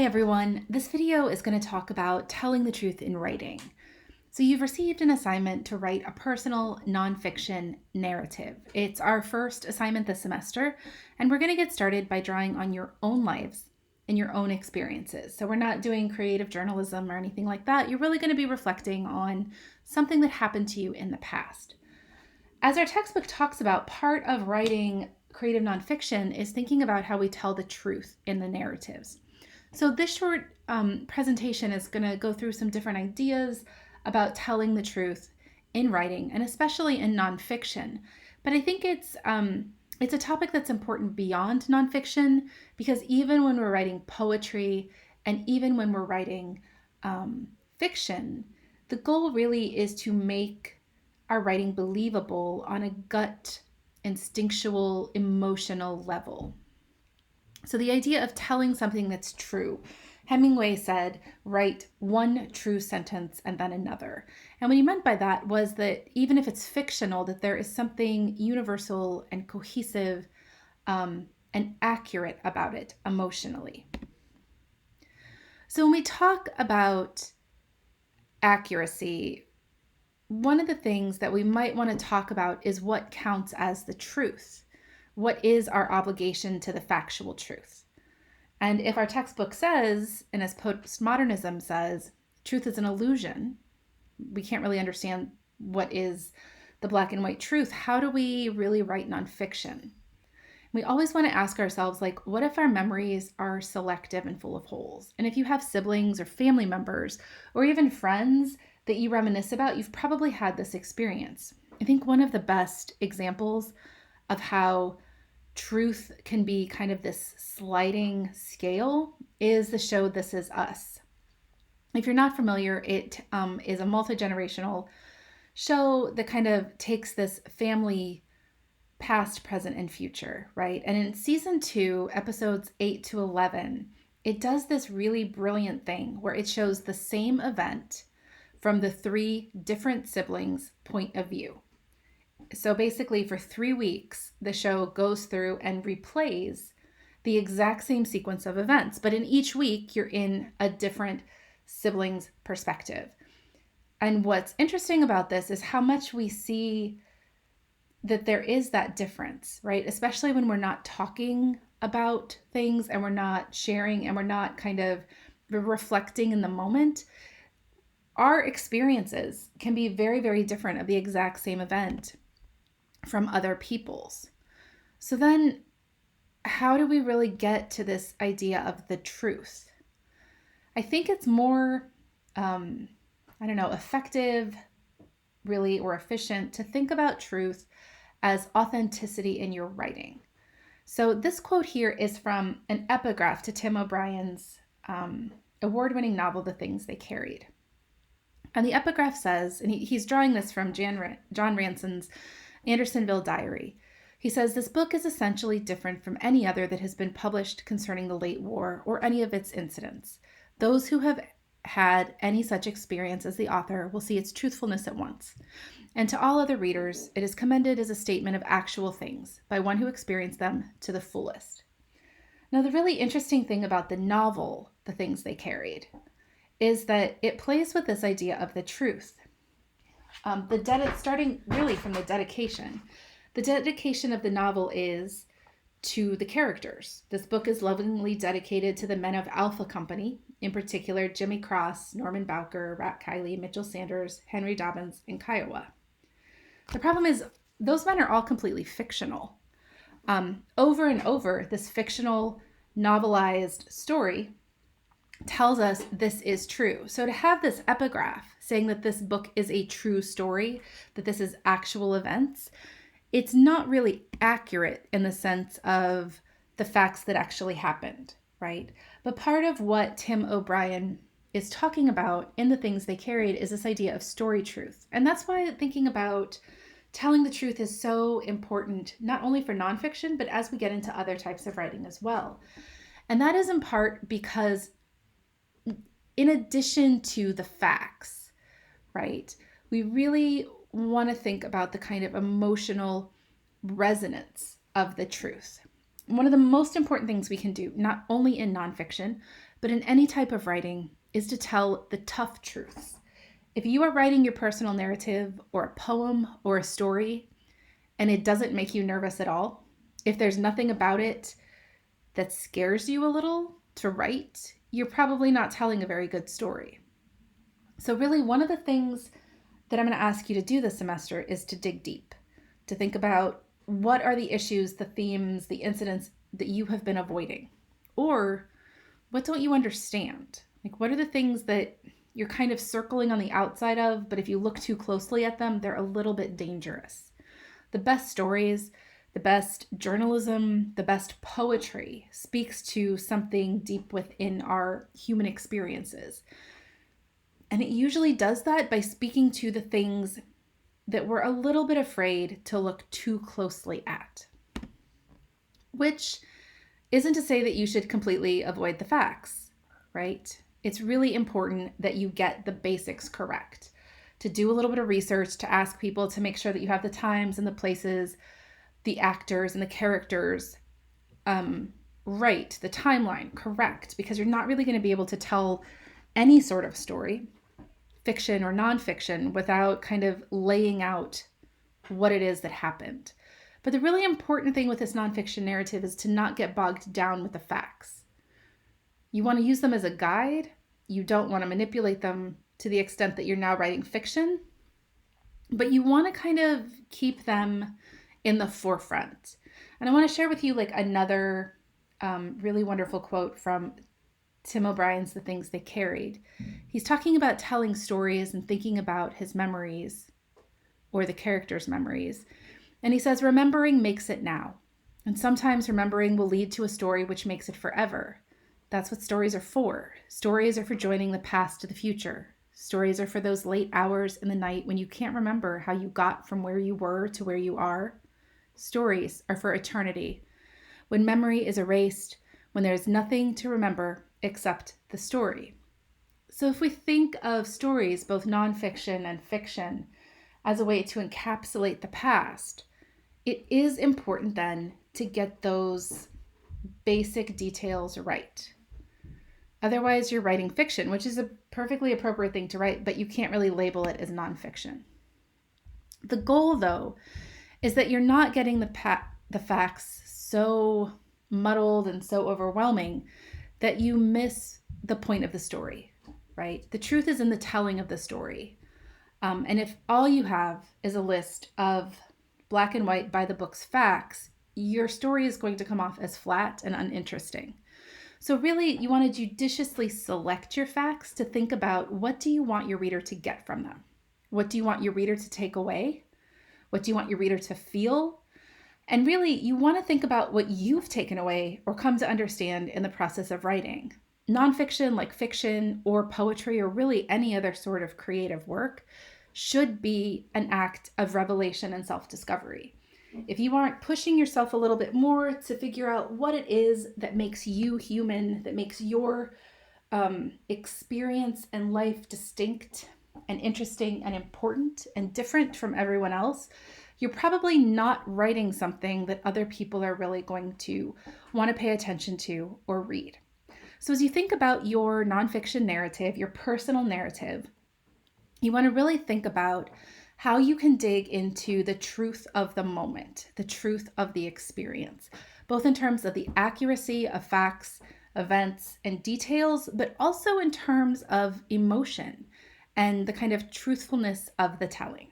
Hi everyone, this video is going to talk about telling the truth in writing. So you've received an assignment to write a personal nonfiction narrative. It's our first assignment this semester, and we're going to get started by drawing on your own lives and your own experiences. So we're not doing creative journalism or anything like that. You're really going to be reflecting on something that happened to you in the past. As our textbook talks about, part of writing creative nonfiction is thinking about how we tell the truth in the narratives. So this short presentation is going to go through some different ideas about telling the truth in writing, and especially in nonfiction. But I think it's a topic that's important beyond nonfiction, because even when we're writing poetry and even when we're writing fiction, the goal really is to make our writing believable on a gut, instinctual, emotional level. So the idea of telling something that's true. Hemingway said, write one true sentence and then another. And what he meant by that was that even if it's fictional, that there is something universal and cohesive and accurate about it emotionally. So when we talk about accuracy, one of the things that we might want to talk about is what counts as the truth. What is our obligation to the factual truth? And if our textbook says, and as postmodernism says, truth is an illusion, we can't really understand what is the black and white truth, how do we really write nonfiction? We always want to ask ourselves, like, what if our memories are selective and full of holes? And if you have siblings or family members or even friends that you reminisce about, you've probably had this experience. I think one of the best examples of how truth can be kind of this sliding scale is the show This Is Us. If you're not familiar, it is a multi-generational show that kind of takes this family past, present, and future, right? And in season 2, episodes 8 to 11, it does this really brilliant thing where it shows the same event from the 3 different siblings' point of view. So basically, for 3 weeks, the show goes through and replays the exact same sequence of events. But in each week, you're in a different sibling's perspective. And what's interesting about this is how much we see that there is that difference, right? Especially when we're not talking about things and we're not sharing and we're not kind of reflecting in the moment. Our experiences can be very, very different of the exact same event from other people's. So then how do we really get to this idea of the truth? I think it's more, effective, really, or efficient to think about truth as authenticity in your writing. So this quote here is from an epigraph to Tim O'Brien's award-winning novel, The Things They Carried. And the epigraph says, and he's drawing this from John Ranson's Andersonville Diary. He says, this book is essentially different from any other that has been published concerning the late war or any of its incidents. Those who have had any such experience as the author will see its truthfulness at once. And to all other readers, it is commended as a statement of actual things by one who experienced them to the fullest. Now, the really interesting thing about the novel, The Things They Carried, is that it plays with this idea of the truth. Starting really from the dedication. The dedication of the novel is to the characters. This book is lovingly dedicated to the men of Alpha Company, in particular Jimmy Cross, Norman Bowker, Rat Kiley, Mitchell Sanders, Henry Dobbins, and Kiowa. The problem is those men are all completely fictional. Over and over, this fictional novelized story tells us this is true. So to have this epigraph saying that this book is a true story, that this is actual events, it's not really accurate in the sense of the facts that actually happened, right? But part of what Tim O'Brien is talking about in The Things They Carried is this idea of story truth. And that's why thinking about telling the truth is so important, not only for nonfiction, but as we get into other types of writing as well. And that is in part because in addition to the facts, right, we really want to think about the kind of emotional resonance of the truth. One of the most important things we can do, not only in nonfiction, but in any type of writing, is to tell the tough truths. If you are writing your personal narrative or a poem or a story and it doesn't make you nervous at all, if there's nothing about it that scares you a little to write, you're probably not telling a very good story. So really, one of the things that I'm going to ask you to do this semester is to dig deep, to think about what are the issues, the themes, the incidents that you have been avoiding, or what don't you understand? Like, what are the things that you're kind of circling on the outside of, but if you look too closely at them, they're a little bit dangerous. The best stories, the best journalism, the best poetry speaks to something deep within our human experiences. And it usually does that by speaking to the things that we're a little bit afraid to look too closely at. Which isn't to say that you should completely avoid the facts, right? It's really important that you get the basics correct, to do a little bit of research, to ask people, to make sure that you have the times and the places, the actors and the characters right, the timeline correct, because you're not really going to be able to tell any sort of story, fiction or nonfiction, without kind of laying out what it is that happened. But the really important thing with this nonfiction narrative is to not get bogged down with the facts. You want to use them as a guide. You don't want to manipulate them to the extent that you're now writing fiction, but you want to kind of keep them in the forefront. And I want to share with you like another really wonderful quote from Tim O'Brien's The Things They Carried. He's talking about telling stories and thinking about his memories or the characters' memories. And he says, remembering makes it now. And sometimes remembering will lead to a story which makes it forever. That's what stories are for. Stories are for joining the past to the future. Stories are for those late hours in the night when you can't remember how you got from where you were to where you are. Stories are for eternity. When memory is erased, when there's nothing to remember except the story. So if we think of stories, both nonfiction and fiction, as a way to encapsulate the past, it is important then to get those basic details right. Otherwise, you're writing fiction, which is a perfectly appropriate thing to write, but you can't really label it as nonfiction. The goal, though, is that you're not getting the facts so muddled and so overwhelming that you miss the point of the story, right? The truth is in the telling of the story. And if all you have is a list of black and white by the book's facts, your story is going to come off as flat and uninteresting. So really, you want to judiciously select your facts to think about, what do you want your reader to get from them? What do you want your reader to take away? What do you want your reader to feel? And really, you want to think about what you've taken away or come to understand in the process of writing. Nonfiction, like fiction or poetry or really any other sort of creative work, should be an act of revelation and self-discovery. If you aren't pushing yourself a little bit more to figure out what it is that makes you human, that makes your experience and life distinct and interesting and important and different from everyone else, you're probably not writing something that other people are really going to want to pay attention to or read. So as you think about your nonfiction narrative, your personal narrative, you want to really think about how you can dig into the truth of the moment, the truth of the experience, both in terms of the accuracy of facts, events, and details, but also in terms of emotion and the kind of truthfulness of the telling.